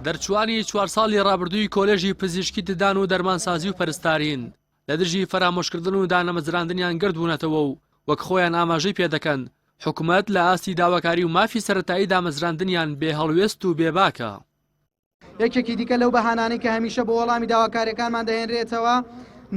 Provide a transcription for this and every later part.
دەرچوانی 4 ساڵی ڕابردووی کۆلێژی پزیشکی ددان و دەرمانسازی و پەرستارین لە دژی فەرامۆشکردن و دانەمەزراندنیان گرد بوونەتەوە و وەک خۆیان ئاماژەی پێ دەکەن حکوومەت لە ئاستی داواکاری و مافی سەرەتایی دامەزراندنیان بێ هەڵوێست و بێباکە. یەکێکی دیکە لەو بەهانانەی کە هەمیشە بۆ وەڵامی داواکاریەکانمان دەهێنرێتەوە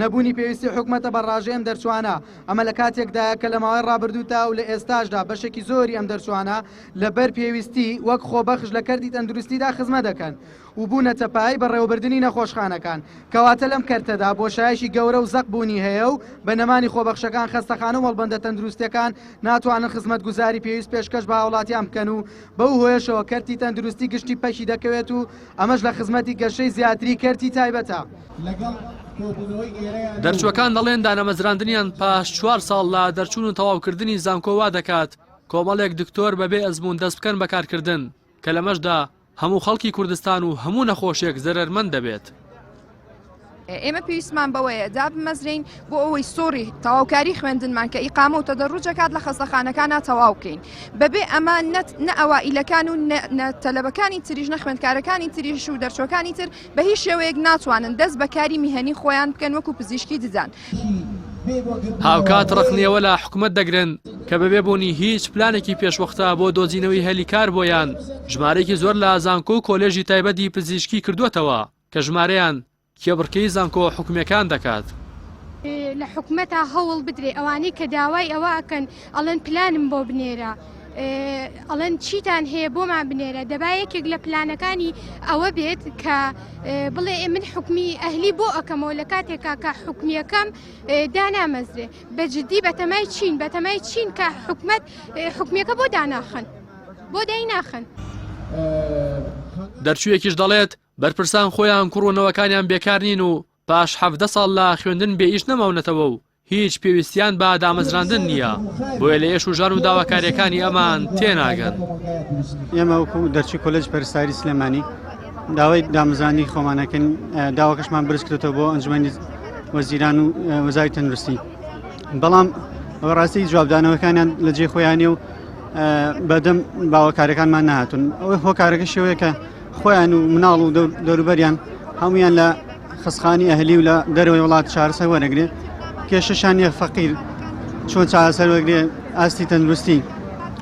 نەبوونی پێویستی حکوومەتە بەڕاژەی ئەم دەرچوانە ئەمە لە کاتێکدا کە لە ماوەی ڕابردووتا و لە ئێستاشدا بەشێکی زۆری ئەم دەرچوانە لەبەر پێویستی وەک خۆبەخش لە کەردی تەندروستیدا خزمە دەکەن و بوونەتە پای بەڕێوەبردننی نەخۆشخانەکان کەواتە لەم کەرتەدا بۆشایشی گەورە و زەق بوونی هەیە و بە نەمانی خۆبەخشەکان خەستەخانە و وەڵبەندە تەندروستیەکان ناتوانن خزمەت گوزاری پێویست پێشکەش بە هاوڵاتیان بکەن و بەو هۆیشەوە کەرتی تەندروستی گشتی پەشی دەکەوێت و ئەمەش لە خزمەتی گەشەی زیاتری کەرتی تایبەتە. دەرچوەکان دەڵێن دانەمەزراندنیان پاش 4 ساڵ لە دەرچوون و تەواوکردنی زانکۆوا دەکات کۆمەڵێک دکتۆر بەبێ ئەزمون دەست بکەن بەکارکردن کە لەمەشدا هەموو خەڵکی کوردستان و هەموو نەخۆشیێک زەرەرمەند دەبێت. ئێمە پێویستمان بەوەیە دابمەزرین بۆ ئەوەی سۆری تەواوکاری خوێندنمان کە ئیقامە و تەدەڕوجەکات لە خەستەخانەکانە تەواو بکەین بەبێ ئەمە نە ئەوائیلەکان و تەلەبەکانی تریش نە خوێندکارەکانی تریش و دەرچوەکانی تر بە هیچ شێوەیەک ناتوانن دەست بەکاری میهەنی خۆیان بکەن وەکو پزیشکی ددان. هاوکات ڕخنیەوە لە حکوومەت دەگرن کە بەبێ بوونی هیچ پلانێکی پێشوەختە بۆ دۆزینەوەی هەلیکار بۆیان ژمارەیەکی زۆر لە زانکۆ و کۆلێژی تایبەتی پزیشکی کردووەتەوە کە ژمارەیان کێبڕکەی زانکۆ حکوومیەکان دەکات. لە حکوومەتە هەوڵ بدرێ ئەوانەی کە داوای ئەوە ئەکەن ئەڵەن پلانم بۆ بنێرە ئەڵەن چیتان هەیە بۆمان بنێرە دەبا یەکێک لە پلانەکانی ئەوە بێت کە بڵێ من حکومی ئەهلی بۆ ئەەکەمەوە لە کاتێکا کە حکومیەکەم دانامەزرێ بەجددی بەتەمای چین کە حکومەت حکومیەکە بۆ داناخن بۆ دای ناخن. دەرچوویەکیش دەڵێت بەرپرسان خۆیان کوڕۆنەوەکانیان بێکار نین و پاش 17 ساڵ لە خوێندن بێئیش نەماونەتەوە و هیچ پێویستیان بە دامەزراندن نییە بۆیە لە ئێش و ژان و داواکاریەکانی ئەمان تێناگەن. ئێمە وەکو دەرچووی کۆلێج پەرستاری سلێمانی داوای دامەزراندنی خۆمانەکەن داواکەشمان بروز کردێتەوە بۆ ئەنجومەنی وەزیران و وەزاری تەندروستی بەڵام ڕاستی جوابدانەوەکانیان لە جێ خۆیانێ و بەدەم باوەکارەکانمان نهاتون ئەوەی هۆکارەکە شێوەیە کە خۆیان و مناڵ و دەوروبەریان هەمویان لە خستخانی ئەهلی و لە دەرەوەی وڵات چارەسەر وەرەگرێ کێشەشانیە فەقیر چۆن چارەسەر وەرگێ ئاستی تەندروستی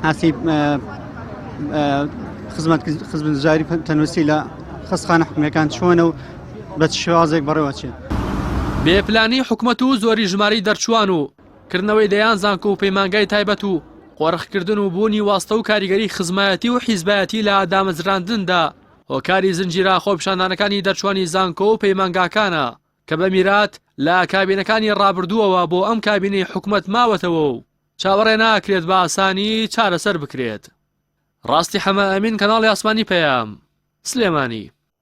ئاستی خزمەتگوزاری تەندروستی لە خستخانە حکوومیەکان چۆنە و بە شێوازێک بەڕێوەچێت. بێپلانی حکوومەت و زۆری ژماری دەرچوان و کردنەوەی دەیان زانکۆ و پەیمانگای تایبەت و قۆڕخکردن و بوونی واستە و کاریگەری خزمایەتی و حیزبایەتی لە دامەزراندندا هۆکاری زنجیرە خۆپیشاندانەکانی دەرچوانی زانکۆ و پەیمانگاکانە کە بە میرات لە کابینەکانی ڕابردووەوە بۆ ئەم کابینەی حکوومەت ماوەتەوە و چاوەڕێ ناکرێت بە ئاسانی چارەسەر بکرێت. ڕاستی حەمە ئەمین کەناڵی ئاسمانی پەیام سلێمانی.